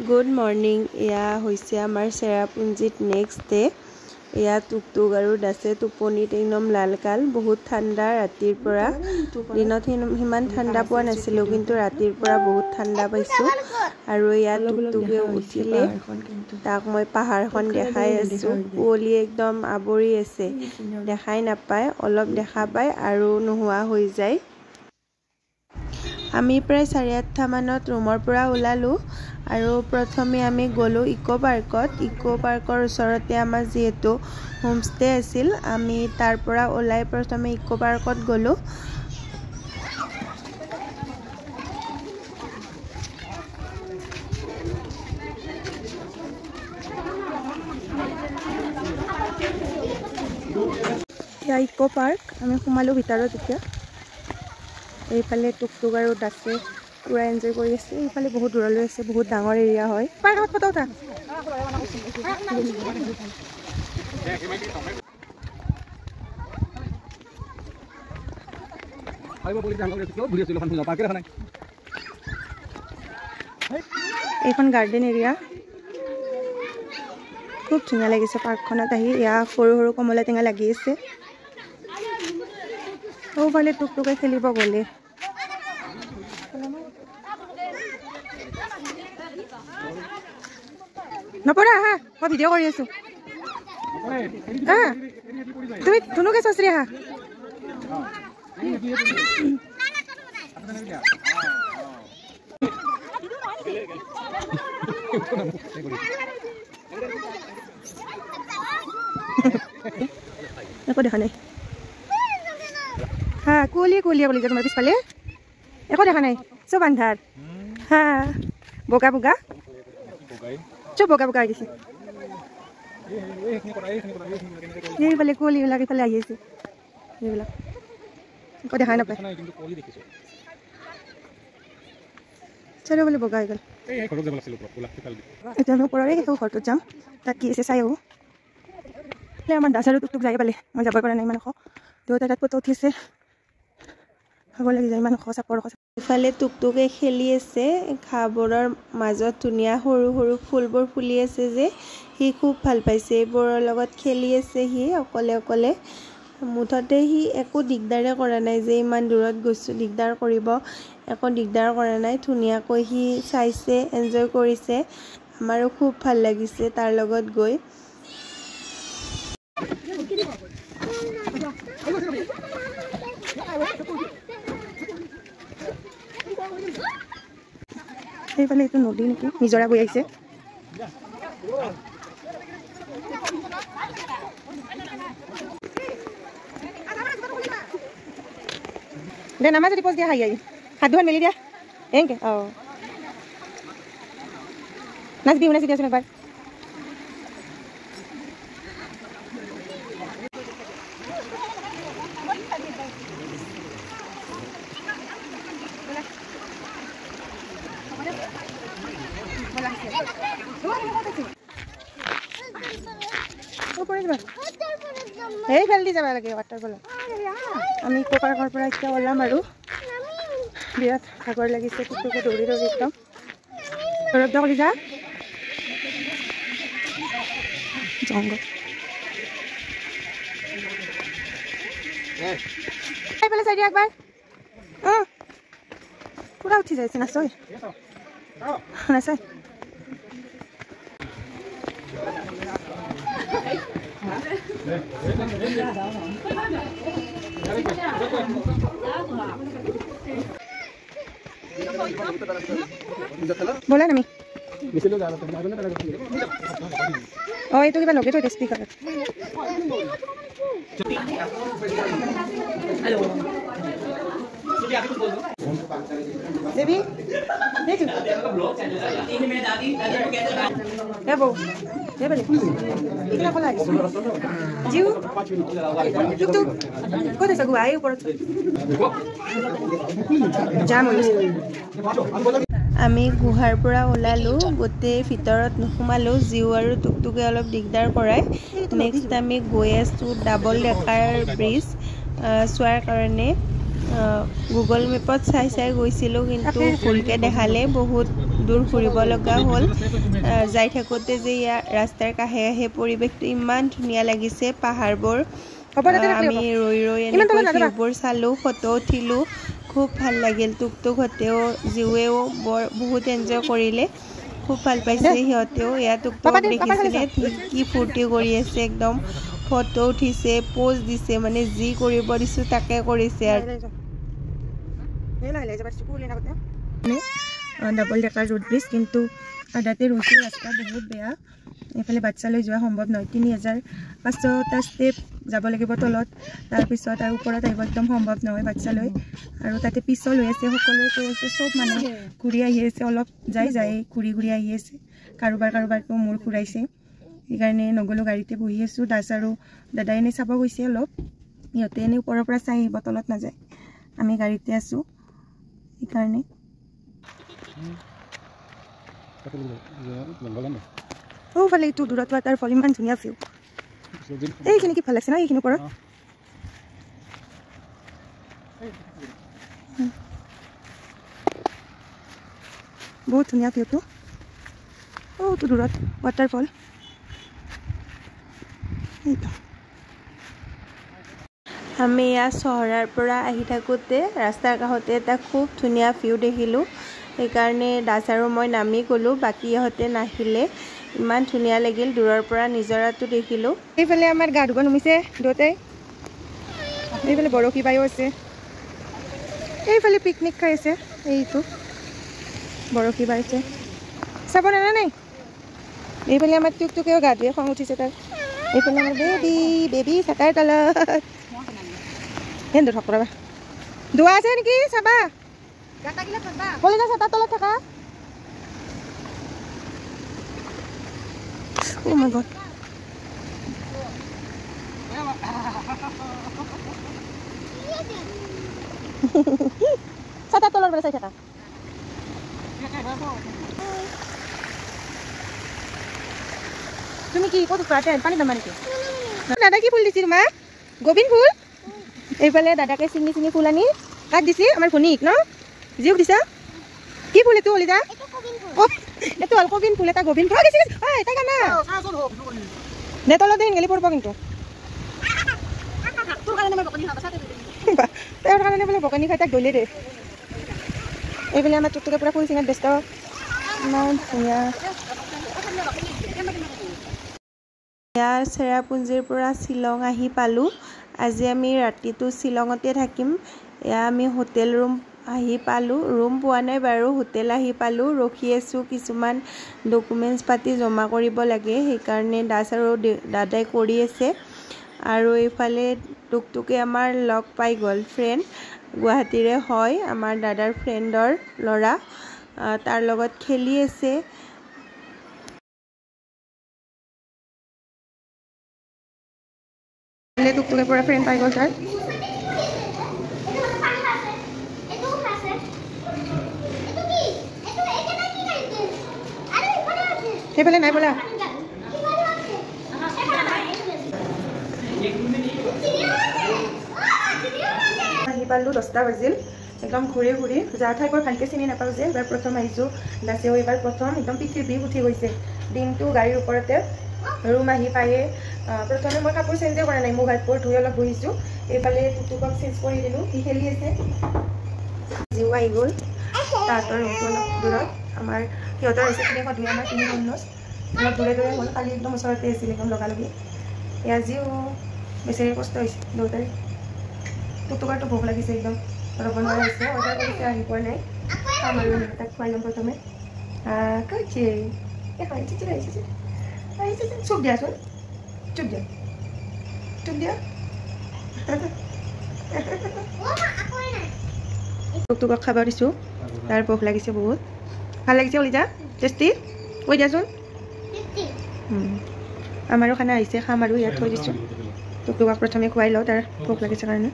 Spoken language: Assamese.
गुड मर्निंग या होइसे आमार सेरापुंजीत नेक्स्ट डे या टुकटुक और दासे टुपनित एकदम लालकाल बहुत ठंडा रातिर परा दिनत हिमान ठंडा पोৱা नासिलो किन्तु रातिर परा बहुत ठंडा पाइছো और या टुकटुके उठिले ताक मैं पाहारखन देखाई आছো कुवली एकदम आवरी আছে देखाई नापाय अलप देखा पाय और नहुआ হৈ যায় आमी प्राय 8:30 मानत रूমৰ পৰা ওলালো আৰু প্ৰথমে আমি গলো ইকো পাৰ্কৰ ওচৰতে আমাৰ যেহেতু হোমষ্টে আছিল আমি তাৰ পৰা ওলাই প্ৰথমে ইকো পাৰ্কত গলো या इको पार्क আমি সোমালো ভিতৰত এতিয়া এইফালে টুকটুক আৰু দাসে পুৰা এনজয় কৰি আছে এইফালে বহুত দূৰলৈ আছে বহুত ডাঙৰ এৰিয়া হয় পাৰ্কত ফটো উঠা এইখন গাৰ্ডেন এৰিয়া খুব ধুনীয়া লাগিছে পাৰ্কখনত আহি ইয়াৰ সৰু সৰু কমলা টেঙা লাগি আছে ওফালে টুকটুকে খেলিব গলে নপৰা হা মই ভিডিও কৰি আছো তুমি ধুনুকে চচৰি হা একো দেখা নাই हाँ कुलिया बोली तुम्हारे पिछफाले एको देखा नहीं सब अंधार हाँ बोका बोका चुप बोका बोका आगे ये वाले कुली वाला के पहले आइए से ये वाला एको देखा ना पाए चलो बोले बोका आएगा इतना ऊपर आए तो घर तो जाम ताकि ऐसे साये हो ले हमारे दासारो टुक टुक जाए पहले मैं जब पर नहीं मैंने खो दो ताकत पतो थी से इफाले टुकटुके खेली আছে খাবৰৰ মাজত ধুনিয়া সৰু সৰু ফুলবোৰ ফুলি আছে যে হি খুব ভাল পাইছে এইবোৰৰ লগত খেলি আছে হি অকলে অকলে মুঠতে হি একো দিগদাৰে কৰা নাই যে ইমান দূৰত গৈছো দিগদাৰ কৰিব একো দিগদাৰ কৰা নাই ধুনিয়াকৈ হি চাইছে এনজয় কৰিছে আমাৰো খুব ভাল লাগিছে তাৰ লগত গৈ এইফালে এইটো নদী নেকি নিজৰা গৈ আহিছে দে নামা যদি পজ দিয়া হাই আই হাত দুখন মেলি দিয়া এনেকে নাচবি দিয়াচোন একবাৰ এই ফেলদি যাব লাগে ওয়াটাৰফল আমি ইকো পাৰ্কৰ পৰা এতিয়া ওলাম আৰু বিৰাট ভাগৰ লাগিছে টুকটুকে দৌৰি দৌৰি একদম ৰদ কৰি যা জংগল এইফালে চাই দিয়া একবাৰ পুৰা উঠি যাইছে নাচয় নাচাই बोला ना मी ये तो क्या लगे तो स्पीकर हेलो बेबी देख ये वो ये बोले इतना खोला जीव टुक टुक कत আছে গুৱাই ওপৰত जाम আমি গুহাৰ পৰা ওলালো গোটে ভিতৰত নখুমালো জিউ আৰু টুকটুকে অলপ দিগদাৰ কৰায় নেক্সট আমি গৈ আছো ডাবল ডেকাৰ ব্ৰিজ চোৱাৰ কাৰণে গুগল মেপত চাই গৈছিলো কিন্তু ভুলকে দেখালে বহুত দূৰ ঘূৰিব লগা হ'ল যাই থাকোঁতে যে ইয়াৰ ৰাস্তাৰ কাষে কাষে পৰিৱেশটো ইমান ধুনীয়া লাগিছে পাহাৰবোৰ আমি ৰৈ ৰৈ এনেকৈ ভিউবোৰ চালোঁ ফটো উঠিলোঁ খুব ভাল লাগিল টুকটুকহঁতেও জীৱেও বহুত এনজয় কৰিলে খুব ভাল পাইছে সিহঁতেও ইয়াত টুকটুক দেখিছিলে কি ফূৰ্তি কৰি আছে একদম ফটো উঠিছে পোজ দিছে মানে যি কৰিব দিছোঁ তাকে কৰিছে আৰু ডাবল ডেকাৰ ৰোড ব্ৰিজ কিন্তু আদাতে ৰৈছে ৰাস্তা বহুত বেয়া এইফালে বাচ্চালৈ যোৱা সম্ভৱ নহয় 3500টা ষ্টেপ যাব লাগিব তলত তাৰপিছত আৰু ওপৰত আহিব একদম সম্ভৱ নহয় বাচ্চালৈ আৰু তাতে পিছল হৈ আছে সকলোৱে কৈ আছে চব মানুহ ঘূৰি আহি আছে অলপ যাই ঘূৰি ঘূৰি আহি আছে কাৰোবাৰটো মূৰ ঘূৰাইছে সেইকাৰণে নগ'লোঁ গাড়ীতে বহি আছোঁ দাস আৰু দাদাই এনেই চাব গৈছে অলপ সিহঁতে এনেই ওপৰৰ পৰা চাই আহিব তলত নাযায় আমি গাড়ীতে আছোঁ সেইকাৰণে ফালে এইটো দূৰত ৱাটাৰফল ইমান ধুনীয়া ভিউ এইখিনি কি ভাল লাগিছে ন এইখিনি ওপৰত বহুত ধুনীয়া ভিউটো তো দূৰত ৱাটাৰফল আমি ইয়াত চহৰৰ পৰা আহি থাকোঁতে ৰাস্তাৰ কাষতে এটা খুব ধুনীয়া ভিউ দেখিলোঁ সেইকাৰণে দাস আৰু মই নামি গ'লোঁ বাকী ইহঁতে নাহিলে ইমান ধুনীয়া লাগিল দূৰৰ পৰা নিজৰাটো দেখিলোঁ এইফালে আমাৰ গা ধুব নুমিছে দুটাই এইফালে বৰশী বায়ো আছে এইফালে পিকনিক খাই আছে এইটো বৰশী বাইছে চাব নাই এইফালে আমাৰ টুকটুকেও গা ধুৱে খং উঠিছে তাৰ এইফালে আমাৰ বেবী চাটাৰ তলত হেন্দু থক ৰবা দোৱা আছে নেকি চাবা কলিজা চাটাৰ তলত থাকা Oh my god. Sata tolong bersai sata. Tumi ki kok kurate pani damani ki? Dada ki phul disi ma? Gobin phul? Eifale dada ke singi phul ani kat disi amar phonik no? Jiuk disa? Ki phul etu olida? Etu gobin phul. Etu alkobin phul eta gobin phul. Oi, ta kana? Ne tolo dein geli porbo kintu. Tur kana me bokoni ha basate. Ter kana bole bokoni khai tak dole de. Eibele amar tuktuke pura phul singat besto. Iman dhuniya. ইয়াৰ চেৰাপুঞ্জীৰ পৰা শ্বিলং আহি পালোঁ আজি আমি ৰাতিটো শ্বিলঙতে থাকিম এয়া আমি হোটেল ৰুম আহি পালোঁ ৰুম পোৱা নাই বাৰু হোটেল আহি পালোঁ ৰখি আছোঁ কিছুমান ডকুমেন্টছ পাতি জমা কৰিব লাগে সেইকাৰণে দাস আৰু দাদাই কৰি আছে আৰু এইফালে টুকটুকে আমাৰ লগ পাই গ'ল ফ্ৰেণ্ড গুৱাহাটীৰে হয় আমাৰ দাদাৰ ফ্ৰেণ্ডৰ ল'ৰা তাৰ লগত খেলি আছে টুকটুকে পৰা ফ্ৰেণ্ড পাই গ'ল তাৰ সেইফালে নাই বলা আহি পালোঁ 10টা বাজিল একদম ঘূৰি ঘূৰি যা ঠাইবোৰ ভালকৈ চিনি নাপাওঁ যে এবাৰ প্ৰথম আহিছোঁ দাসেও এইবাৰ প্ৰথম একদম পিঠিৰ বিষ উঠি গৈছে দিনটো গাড়ীৰ ওপৰতে ৰুম আহি পায়ে প্ৰথমে মই কাপোৰ চেঞ্জে কৰা নাই মোক হাতবোৰ ধুই অলপ বহিছোঁ এইফালে টুকটুকক চেঞ্জ কৰি দিলোঁ সি খেলি আছে জিও আহি গ'ল তাহাঁতৰ ৰুমটো অলপ দূৰত আমাৰ সিহঁতৰ ৰিচেপশ্যনে সধুৱে আমাৰ 3 খন্নচ অলপ দূৰে দূৰে হ'ল কালি একদম ওচৰতে আছিল একদম লগালগি আজিও বেছিকৈ কষ্ট হৈছে দুটাৰে টুকটুকাৰটো ভোক লাগিছে একদম ৰ'ব নোৱাৰা হৈছে অৰ্ডাৰ কৰিছে আহি পোৱা নাই খাম আৰু তাক খুৱাই ল'ম প্ৰথমে কৈছে চুপ দিয়াচোন চুপ দিয়া টুকটুকক খাব দিছোঁ তাৰ ভোক লাগিছে বহুত ভাল লাগিছে অলিজা টেষ্টি কৈ দিয়াচোন আমাৰো খানা আহিছে খাম আৰু ইয়াত থৈ দিছোঁ টুকটুকক প্ৰথমে খুৱাই লওঁ তাৰ ভোক লাগিছে কাৰণে